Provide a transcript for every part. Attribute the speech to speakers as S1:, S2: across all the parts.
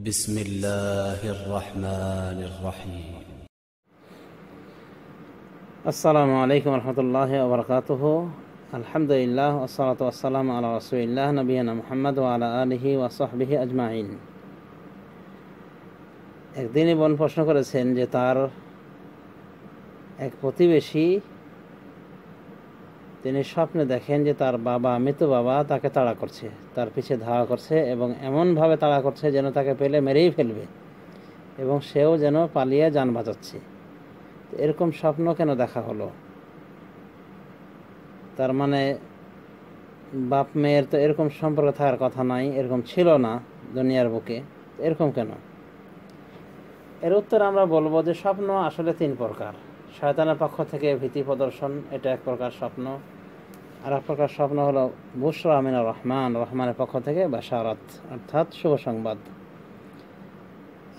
S1: بسم الله الرحمن الرحيم
S2: আসসালামু আলাইকুম রহমতুল্লাহি ওয়া বারাকাতুহু। আলহামদুলিল্লাহ ওয়াসসালাতু ওয়াসসালামু আলা রাসূলিল্লাহ নবিয়ানা মুহাম্মদ ওয়া আলা আলিহি ওয়া সাহবিহি আজমাইন। একদিনই বোন প্রশ্ন করেছেন যে তার এক প্রতিবেশী তিনি স্বপ্নে দেখেন যে তার বাবা, মৃত বাবা তাকে তাড়া করছে, তার পিছে ধাওয়া করছে এবং এমনভাবে তাড়া করছে যেন তাকে পেলে মেরেই ফেলবে এবং সেও যেন পালিয়ে যান বাঁচাচ্ছে। এরকম স্বপ্ন কেন দেখা হলো? তার মানে বাপ মেয়ের তো এরকম সম্পর্ক থাকার কথা নাই, এরকম ছিল না দুনিয়ার বুকে, এরকম কেন? এর উত্তর আমরা বলবো যে স্বপ্ন আসলে তিন প্রকার। শয়তানের পক্ষ থেকে ভীতি প্রদর্শন, এটা এক প্রকার স্বপ্ন। আর এক প্রকার স্বপ্ন হলো বুশরা মিনার রহমান, রহমানের পক্ষ থেকে বাশারাত অর্থাৎ শুভ সংবাদ।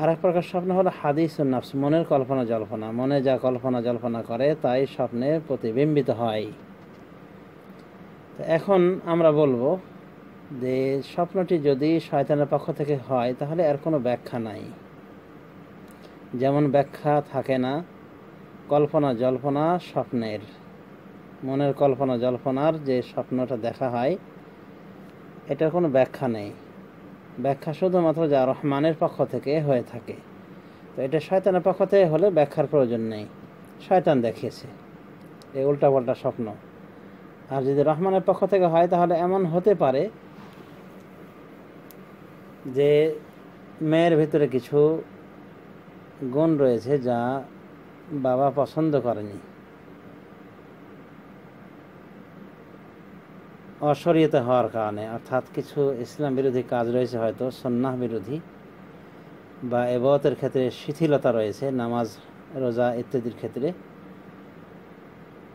S2: আর এক প্রকার স্বপ্ন হলো হাদিসুন নাফস, মনের কল্পনা জল্পনা, মনে যা কল্পনা জল্পনা করে তাই স্বপ্নে প্রতিবিম্বিত হয়। এখন আমরা বলবো যে স্বপ্নটি যদি শয়তানের পক্ষ থেকে হয় তাহলে এর কোনো ব্যাখ্যা নাই। যেমন ব্যাখ্যা থাকে না কল্পনা জল্পনা স্বপ্নের, মনের কল্পনা জল্পনার যে স্বপ্নটা দেখা হয় এটার কোনো ব্যাখ্যা নেই। ব্যাখ্যা শুধুমাত্র যা রহমানের পক্ষ থেকে হয়ে থাকে। তো এটা শয়তানের পক্ষ থেকে হলে ব্যাখ্যার প্রয়োজন নেই, শয়তান দেখিয়েছে এই উল্টাপাল্টা স্বপ্ন। আর যদি রহমানের পক্ষ থেকে হয় তাহলে এমন হতে পারে যে মেয়ের ভিতরে কিছু গুণ রয়েছে যা বাবা পছন্দ করেনি, অশরীয়তে হওয়ার কারণে, অর্থাৎ কিছু ইসলাম বিরোধী কাজ রয়েছে, হয়তো সুন্নাহ বিরোধী বা ইবাদতের ক্ষেত্রে শিথিলতা রয়েছে, নামাজ রোজা ইত্যাদির ক্ষেত্রে,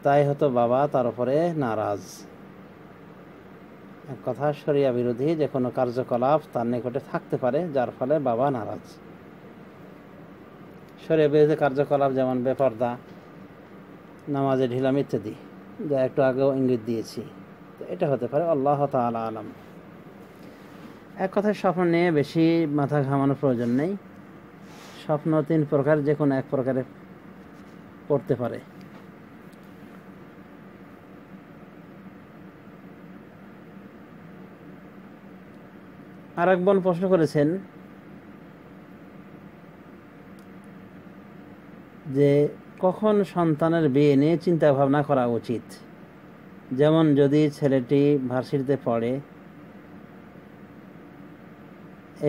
S2: তাই হয়তো বাবা তার উপরে নারাজ। এক কথা শরিয়া বিরোধী যে কোনো কার্যকলাপ তার নিকটে থাকতে পারে যার ফলে বাবা নারাজ। শরিয়া বিরোধী কার্যকলাপ যেমন বেপরদা, নামাজে ঢিলাম ইত্যাদি, যা একটু আগেও ইঙ্গিত দিয়েছি, তো এটা হতে পারে। আল্লাহ তাআলা আলাম। এক কথায় স্বপ্ন নিয়ে বেশি মাথা ঘামানোর প্রয়োজন নেই। স্বপ্ন তিন প্রকার, যে কোনো এক প্রকারে পড়তে পারে। আর এক বোন প্রশ্ন করেছেন যে কখন সন্তানের বিয়ে নিয়ে চিন্তা ভাবনা করা উচিত। যেমন যদি ছেলেটি ভার্সিটিতে পড়ে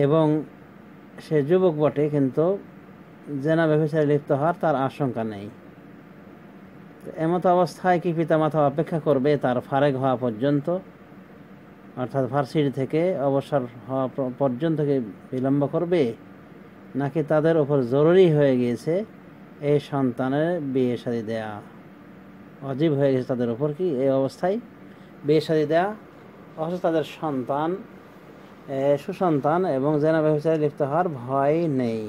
S2: এবং সে যুবক বটে কিন্তু জেনা ব্যভিচারে লিপ্ত হওয়ার তার আশঙ্কা নেই, এমত অবস্থায় কি পিতামাতা অপেক্ষা করবে তার ফারেগ হওয়া পর্যন্ত, অর্থাৎ ভার্সিটি থেকে অবসর হওয়া পর্যন্ত কি বিলম্ব করবে, নাকি তাদের উপর জরুরি হয়ে গিয়েছে এই সন্তানের বিয়ে শাদী দেয়া, ওয়াজিব হয়ে গেছে তাদের উপর কি এই অবস্থায় বিয়ে শাদী দেয়া, অথচ তাদের সন্তান সুসন্তান এবং জেনা ব্যভিচারে লিপ্ত হওয়ার ভয় নেই?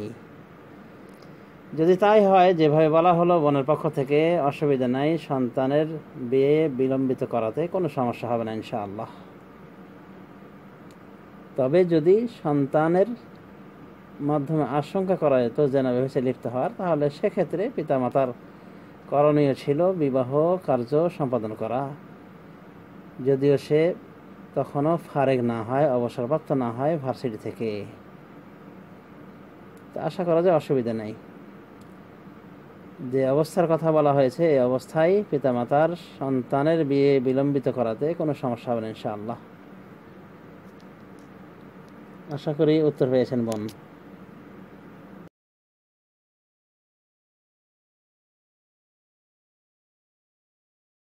S2: যদি তাই হয় যেভাবে বলা হলো বোনের পক্ষ থেকে, অসুবিধা নাই, সন্তানের বিয়ে বিলম্বিত করাতে কোনো সমস্যা হবে না ইনশাআল্লাহ। তবে যদি সন্তানের মাধ্যমে আশঙ্কা করা যেত জেনা ব্যভিচারে লিপ্ত হওয়ার, তাহলে সেক্ষেত্রে পিতামাতার করণীয় ছিল বিবাহ কার্য সম্পাদন করা, যদিও সে তখনও ফারেগ না হয়, অবসরপ্রাপ্ত না হয় ভার্সিটি থেকে। তা আশা করা যায় অসুবিধা নেই। যে অবস্থার কথা বলা হয়েছে এই অবস্থায় পিতামাতার সন্তানের বিয়ে বিলম্বিত করাতে কোনো সমস্যা হবে না ইনশাআল্লাহ। আশা করি উত্তর পেয়েছেন বোন।